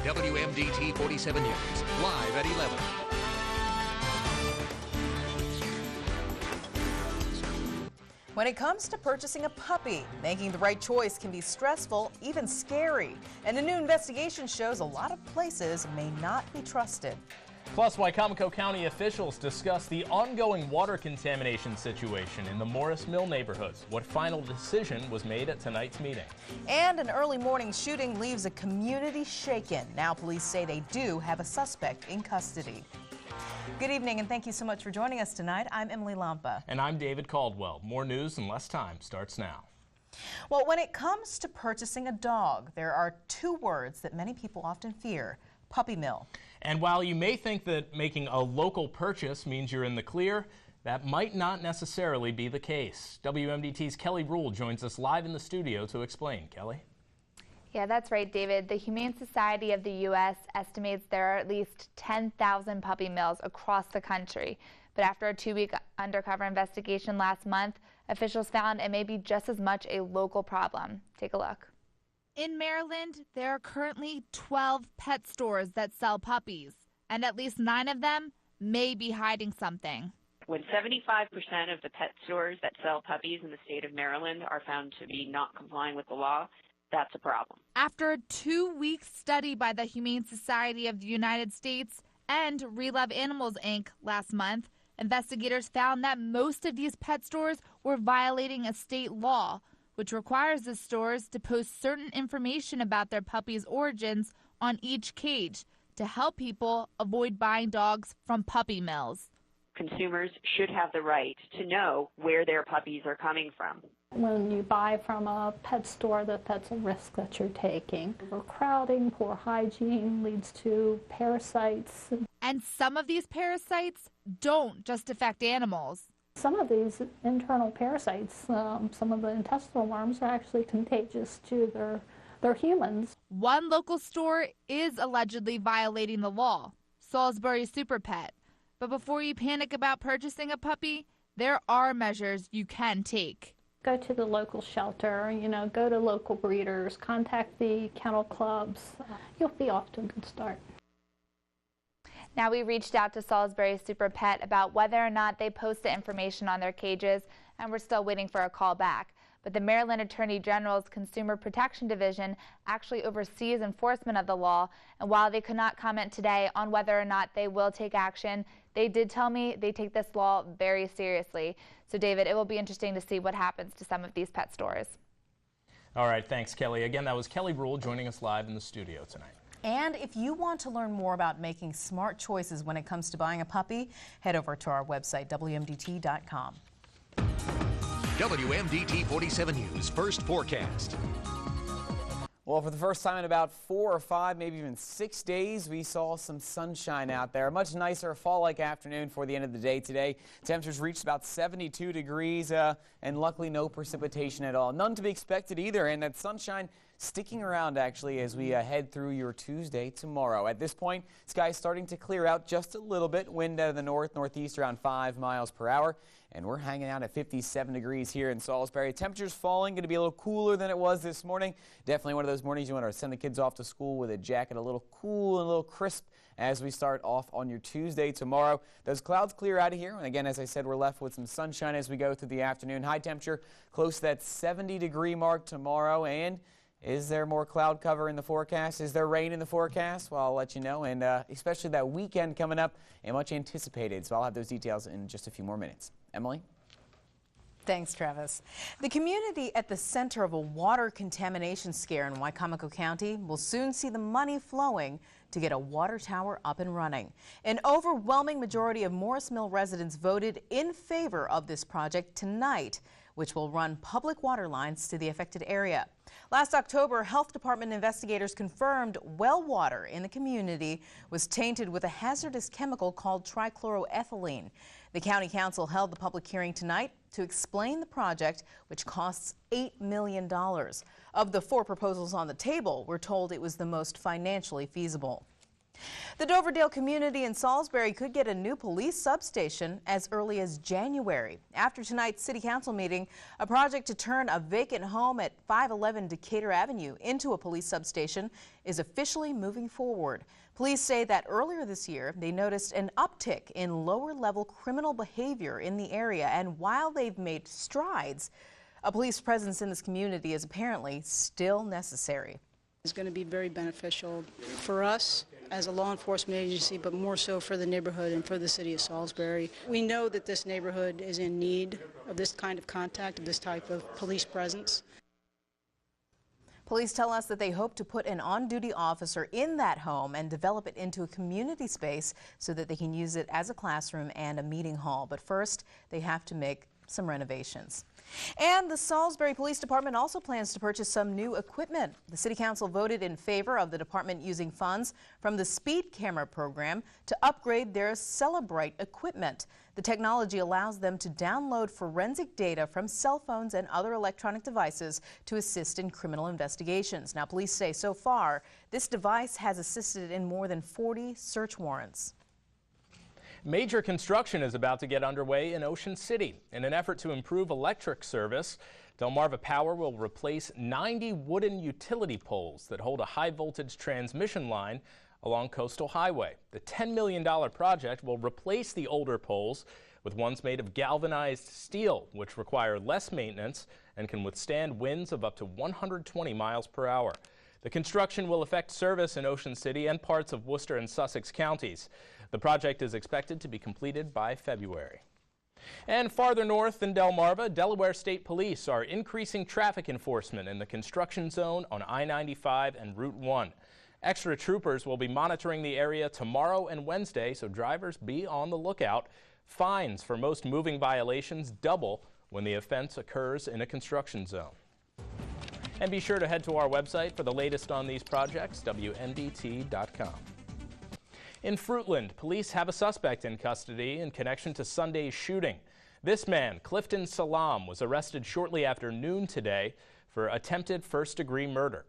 WMDT 47 News, live at 11. When it comes to purchasing a puppy, making the right choice can be stressful, even scary. And a new investigation shows a lot of places may not be trusted. Plus, Wicomico County officials discuss the ongoing water contamination situation in the Morris Mill neighborhoods. What final decision was made at tonight's meeting? And an early morning shooting leaves a community shaken. Now police say they do have a suspect in custody. Good evening, and thank you so much for joining us tonight. I'm Emily Lampa. And I'm David Caldwell. More news in less time starts now. Well, when it comes to purchasing a dog, there are two words that many people often fear: puppy mill. And while you may think that making a local purchase means you're in the clear, that might not necessarily be the case. WMDT's Kelly Rule joins us live in the studio to explain. Kelly? Yeah, that's right, David. The Humane Society of the U.S. estimates there are at least 10,000 puppy mills across the country. But after a 2-week undercover investigation last month, officials found it may be just as much a local problem. Take a look. In Maryland, there are currently 12 pet stores that sell puppies, and at least 9 of them may be hiding something. When 75% of the pet stores that sell puppies in the state of Maryland are found to be not complying with the law, that's a problem. After a 2-week study by the Humane Society of the United States and Relove Animals, Inc. last month, investigators found that most of these pet stores were violating a state law, which requires the stores to post certain information about their puppy's origins on each cage to help people avoid buying dogs from puppy mills. Consumers should have the right to know where their puppies are coming from. When you buy from a pet store, that's a risk that you're taking. Overcrowding, poor hygiene leads to parasites. And some of these parasites don't just affect animals. Some of these internal parasites, some of the intestinal worms, are actually contagious to their humans. One local store is allegedly violating the law, Salisbury Super Pet. But before you panic about purchasing a puppy, there are measures you can take. Go to the local shelter, go to local breeders, contact the kennel clubs. You'll be off to a good start. Now, we reached out to Salisbury Super Pet about whether or not they post the information on their cages, and we're still waiting for a call back. But the Maryland Attorney General's Consumer Protection Division actually oversees enforcement of the law, and while they could not comment today on whether or not they will take action, they did tell me they take this law very seriously. So, David, it will be interesting to see what happens to some of these pet stores. All right, thanks, Kelly. Again, that was Kelly Rule joining us live in the studio tonight. And if you want to learn more about making smart choices when it comes to buying a puppy, head over to our website, WMDT.com. WMDT 47 News First Forecast. Well, for the first time in about 4 or 5, maybe even 6 days, we saw some sunshine out there. A much nicer fall-like afternoon for the end of the day today. Temperatures reached about 72 degrees and luckily no precipitation at all. None to be expected either, and that sunshine sticking around actually as we head through your Tuesday tomorrow. At this point, sky's starting to clear out just a little bit. Wind out of the northeast around 5 miles per hour. And we're hanging out at 57 degrees here in Salisbury. Temperatures falling, going to be a little cooler than it was this morning. Definitely one of those mornings you want to send the kids off to school with a jacket, a little cool and a little crisp as we start off on your Tuesday tomorrow. Those clouds clear out of here. And again, as I said, we're left with some sunshine as we go through the afternoon. High temperature close to that 70-degree mark tomorrow. And is there more cloud cover in the forecast? Is there rain in the forecast? Well, I'll let you know. And especially that weekend coming up and much anticipated. So I'll have those details in just a few more minutes. Emily? Thanks, Travis. The community at the center of a water contamination scare in Wicomico County will soon see the money flowing to get a water tower up and running. An overwhelming majority of Morris Mill residents voted in favor of this project tonight, which will run public water lines to the affected area. Last October, Health Department investigators confirmed well water in the community was tainted with a hazardous chemical called trichloroethylene. The County Council held the public hearing tonight to explain the project, which costs $8 million. Of the 4 proposals on the table, we're told it was the most financially feasible. The Doverdale community in Salisbury could get a new police substation as early as January. After tonight's city council meeting, a project to turn a vacant home at 511 Decatur Avenue into a police substation is officially moving forward. Police say that earlier this year, they noticed an uptick in lower-level criminal behavior in the area, and while they've made strides, a police presence in this community is apparently still necessary. It's going to be very beneficial for us as a law enforcement agency, but more so for the neighborhood and for the city of Salisbury. We know that this neighborhood is in need of this kind of contact, of this type of police presence. Police tell us that they hope to put an on-duty officer in that home and develop it into a community space so that they can use it as a classroom and a meeting hall. But first, they have to make some renovations. And the Salisbury Police Department also plans to purchase some new equipment. The City Council voted in favor of the department using funds from the speed camera program to upgrade their Celebrite equipment. The technology allows them to download forensic data from cell phones and other electronic devices to assist in criminal investigations. Now, police say so far, this device has assisted in more than 40 search warrants. Major construction is about to get underway in Ocean City. In an effort to improve electric service, Delmarva Power will replace 90 wooden utility poles that hold a high-voltage transmission line along Coastal Highway. The $10 million project will replace the older poles with ones made of galvanized steel, which require less maintenance and can withstand winds of up to 120 miles per hour. The construction will affect service in Ocean City and parts of Worcester and Sussex counties. The project is expected to be completed by February. And farther north than Delmarva, Delaware State Police are increasing traffic enforcement in the construction zone on I-95 and Route 1. Extra troopers will be monitoring the area tomorrow and Wednesday, so drivers be on the lookout. Fines for most moving violations double when the offense occurs in a construction zone. And be sure to head to our website for the latest on these projects, WMDT.com. In Fruitland, police have a suspect in custody in connection to Sunday's shooting. This man, Clifton Salam, was arrested shortly after noon today for attempted first-degree murder.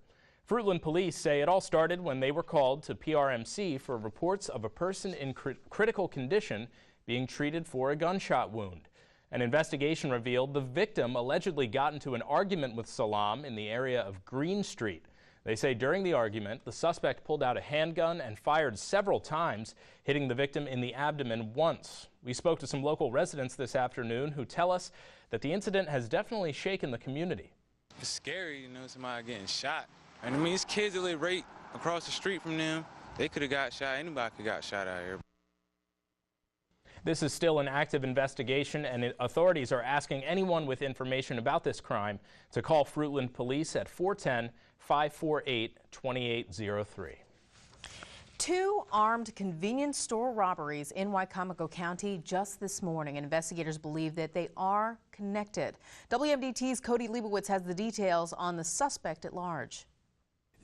Fruitland police say it all started when they were called to PRMC for reports of a person in critical condition being treated for a gunshot wound. An investigation revealed the victim allegedly got into an argument with Salam in the area of Green Street. They say during the argument, the suspect pulled out a handgun and fired several times, hitting the victim in the abdomen once. We spoke to some local residents this afternoon who tell us that the incident has definitely shaken the community. It's scary, you know, somebody getting shot. And I mean, it's kids that live right across the street from them. They could have got shot. Anybody could have got shot out here. This is still an active investigation, and authorities are asking anyone with information about this crime to call Fruitland Police at 410-548-2803. Two armed convenience store robberies in Wicomico County just this morning. Investigators believe that they are connected. WMDT's Cody Leibowitz has the details on the suspect at large.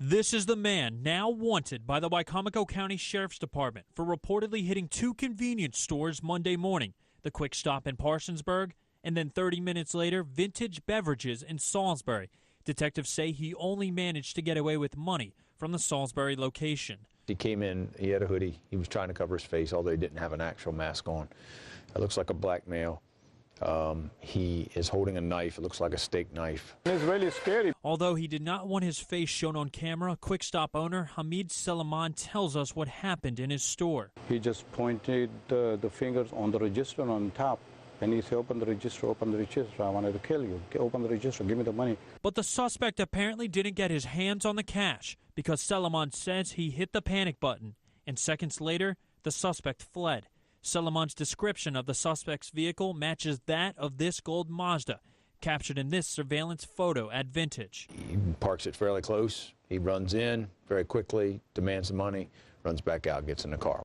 This is the man now wanted by the Wicomico County Sheriff's Department for reportedly hitting two convenience stores Monday morning, the Quick Stop in Parsonsburg, and then 30 minutes later, Vintage Beverages in Salisbury. Detectives say he only managed to get away with money from the Salisbury location. He came in, he had a hoodie, he was trying to cover his face, although he didn't have an actual mask on. It looks like a black male. He is holding a knife. It looks like a steak knife. It's really scary. Although he did not want his face shown on camera, Quick Stop owner Hamid Salaman tells us what happened in his store. He just pointed the fingers on the register on top, and he said, open the register, I wanted to kill you. Open the register, give me the money. But the suspect apparently didn't get his hands on the cash because Salaman says he hit the panic button, and seconds later, the suspect fled. Salaman's description of the suspect's vehicle matches that of this gold Mazda, captured in this surveillance photo at Vintage. He parks it fairly close. He runs in very quickly, demands the money, runs back out, gets in the car.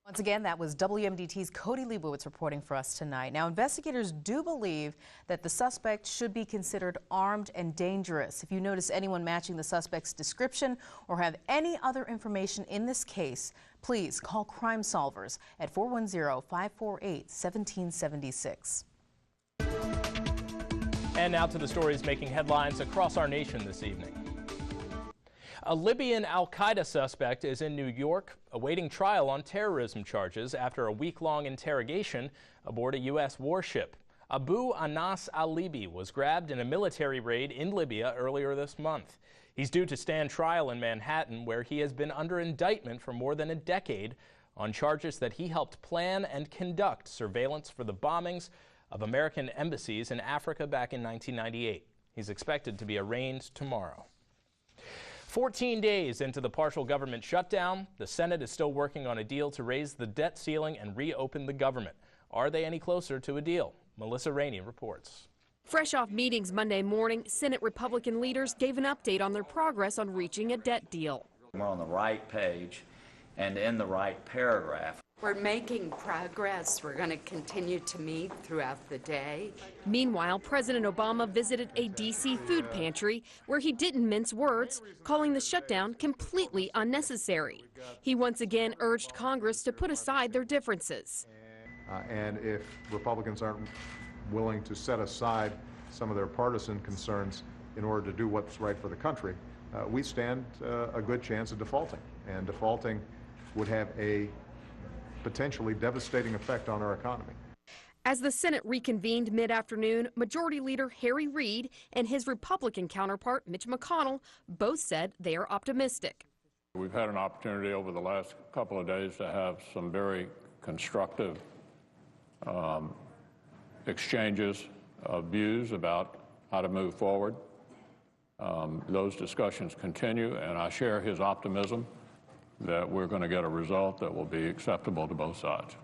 Once again, that was WMDT's Cody Leibowitz reporting for us tonight. Now, investigators do believe that the suspect should be considered armed and dangerous. If you notice anyone matching the suspect's description or have any other information in this case, please call Crime Solvers at 410-548-1776. And now to the stories making headlines across our nation this evening. A Libyan al-Qaeda suspect is in New York awaiting trial on terrorism charges after a week-long interrogation aboard a U.S. warship. Abu Anas al-Libi was grabbed in a military raid in Libya earlier this month. He's due to stand trial in Manhattan, where he has been under indictment for more than a decade on charges that he helped plan and conduct surveillance for the bombings of American embassies in Africa back in 1998. He's expected to be arraigned tomorrow. 14 days into the partial government shutdown, the Senate is still working on a deal to raise the debt ceiling and reopen the government. Are they any closer to a deal? Melissa Rainey reports. Fresh off meetings Monday morning, Senate Republican leaders gave an update on their progress on reaching a debt deal. We're on the right page and in the right paragraph. We're making progress. We're going to continue to meet throughout the day. Meanwhile, President Obama visited a D.C. food pantry where he didn't mince words, calling the shutdown completely unnecessary. He once again urged Congress to put aside their differences. And if Republicans aren't willing to set aside some of their partisan concerns in order to do what's right for the country, we stand a good chance of defaulting. And defaulting would have a potentially devastating effect on our economy. As the Senate reconvened mid-afternoon, Majority Leader Harry Reid and his Republican counterpart Mitch McConnell both said they are optimistic. We've had an opportunity over the last couple of days to have some very constructive exchanges of views about how to move forward. Those discussions continue, and I share his optimism that we're going to get a result that will be acceptable to both sides.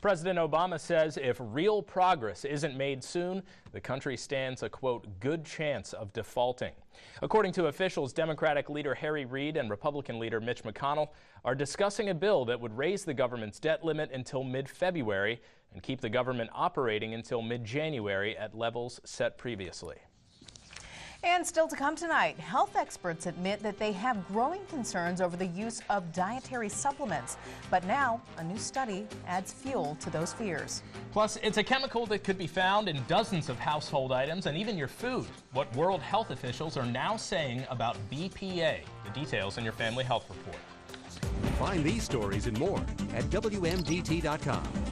President Obama says if real progress isn't made soon, the country stands a, quote, good chance of defaulting. According to officials, Democratic leader Harry Reid and Republican leader Mitch McConnell are discussing a bill that would raise the government's debt limit until mid-February and keep the government operating until mid-January at levels set previously. And still to come tonight, health experts admit that they have growing concerns over the use of dietary supplements. But now, a new study adds fuel to those fears. Plus, it's a chemical that could be found in dozens of household items and even your food. What World Health officials are now saying about BPA. The details in your Family Health Report. Find these stories and more at WMDT.com.